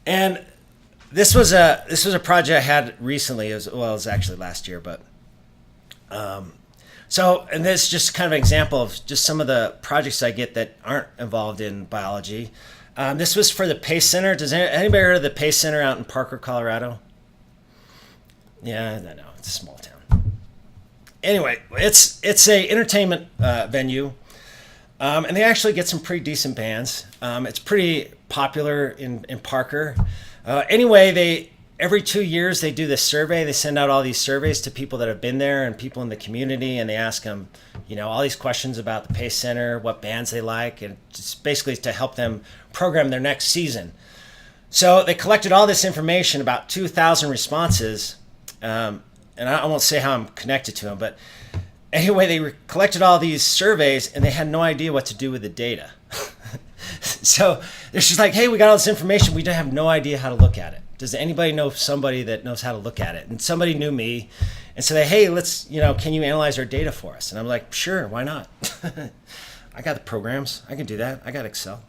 And this was a project I had recently, as well as actually last year, but so, and this is just kind of an example of just some of the projects I get that aren't involved in biology. This was for the Pace Center. Does anybody heard of the Pace Center out in Parker, Colorado? Yeah, I know, it's a small town. Anyway, it's a entertainment venue, and they actually get some pretty decent bands. It's pretty popular in Parker. Anyway, every 2 years they do this survey. They send out all these surveys to people that have been there and people in the community, and they ask them, all these questions about the Pace Center, what bands they like, and just basically to help them program their next season. So they collected all this information, about 2,000 responses, and I won't say how I'm connected to them, but anyway, they collected all these surveys, and they had no idea what to do with the data. So they're just like, hey, we got all this information. We don't have no idea how to look at it. Does anybody know somebody that knows how to look at it? And somebody knew me and said, hey, can you analyze our data for us? And I'm like, sure, why not? I got the programs. I can do that. I got Excel.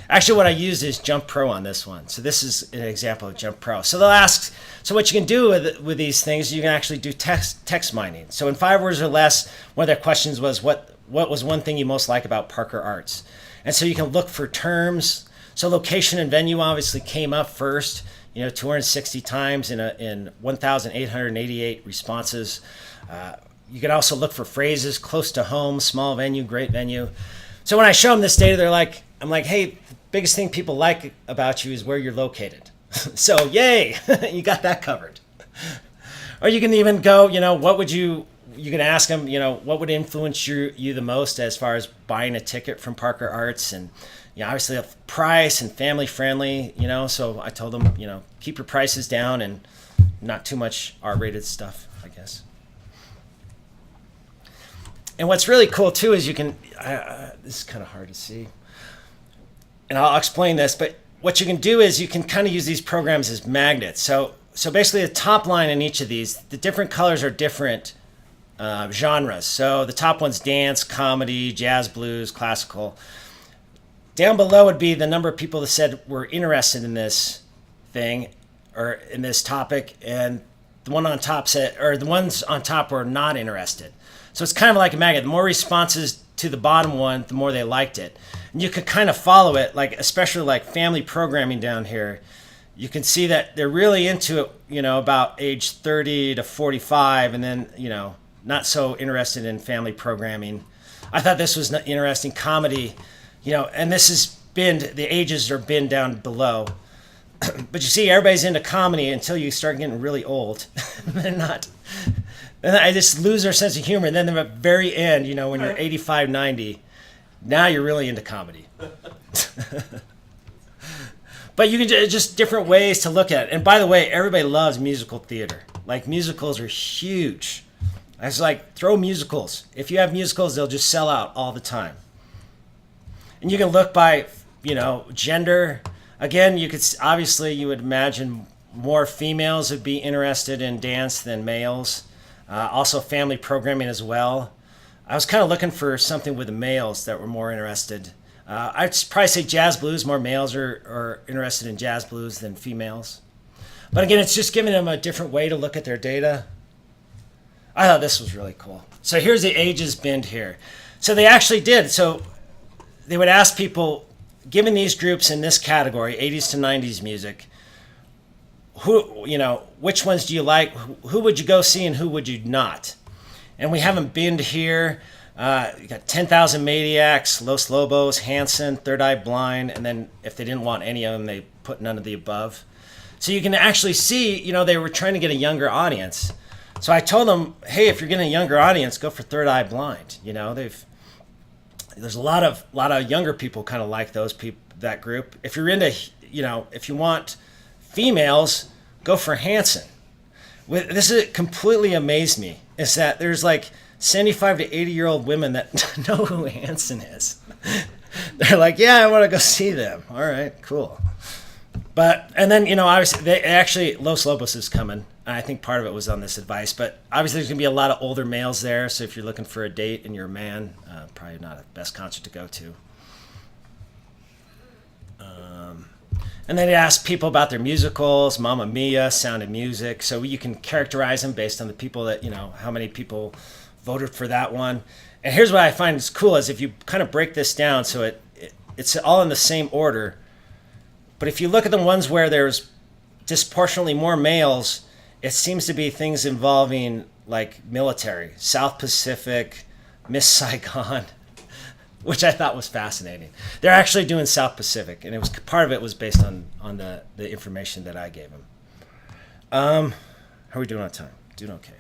Actually, what I used is Jump Pro on this one. So this is an example of Jump Pro. So they'll ask, so what you can do with these things, you can actually do text mining. So in 5 words or less, one of their questions was, what was one thing you most like about Parker Arts? And so you can look for terms. So location and venue obviously came up first, 260 times in 1,888 responses. You can also look for phrases: close to home, small venue, great venue. So when I show them this data, I'm like, hey, the biggest thing people like about you is where you're located. So yay, you got that covered. Or you can even go, you can ask them, what would influence you the most as far as buying a ticket from Parker Arts, and obviously the price and family friendly, so I told them, keep your prices down and not too much R-rated stuff, I guess. And what's really cool too is you can, this is kind of hard to see, and I'll explain this, but what you can do is you can kind of use these programs as magnets. So basically the top line in each of these, the different colors are different genres. So the top one's dance, comedy, jazz, blues, classical. Down below would be the number of people that said were interested in this thing or in this topic, and the ones on top were not interested. So it's kind of like a magnet. The more responses to the bottom one, the more they liked it. And you could kind of follow it, especially like family programming down here. You can see that they're really into it, about age 30 to 45, and then, not so interested in family programming. I thought this was interesting. Comedy, and this is binned, the ages are binned down below. But you see, everybody's into comedy until you start getting really old. They're not. And I just lose their sense of humor. And then at the very end, when you're 85, 90, now you're really into comedy. But you can just different ways to look at it. And by the way, everybody loves musical theater. Musicals are huge. I was like, throw musicals. If you have musicals, they'll just sell out all the time. And you can look by, gender. Again, you would imagine more females would be interested in dance than males. Also family programming as well. I was kind of looking for something with the males that were more interested. I'd probably say jazz blues. More males are interested in jazz blues than females. But again, it's just giving them a different way to look at their data. I thought this was really cool. So here's the ages binned here. So they actually did. So they would ask people, given these groups in this category, 80s to 90s music, which ones do you like? Who would you go see and who would you not? And we have them binned here. You got 10,000 Maniacs, Los Lobos, Hanson, Third Eye Blind, and then if they didn't want any of them, they put none of the above. So you can actually see, they were trying to get a younger audience. So I told them, hey, if you're getting a younger audience, go for Third Eye Blind. There's a lot of younger people kind of like that group. If you're into, if you want females, go for Hanson. This is completely amazed me. Is that there's 75 to 80-year-old women that know who Hanson is. They're like, yeah, I want to go see them. All right, cool. And then, obviously, Los Lobos is coming. I think part of it was on this advice, but obviously there's going to be a lot of older males there. So if you're looking for a date and you're a man, probably not the best concert to go to. And then it asks people about their musicals, Mamma Mia, Sound of Music. So you can characterize them based on the people that, how many people voted for that one. And here's what I find is cool is if you kind of break this down, so it's all in the same order. But if you look at the ones where there's disproportionately more males, it seems to be things involving like military, South Pacific, Miss Saigon, which I thought was fascinating. They're actually doing South Pacific, and it was part of it was based on the information that I gave them. How are we doing on time? Doing okay.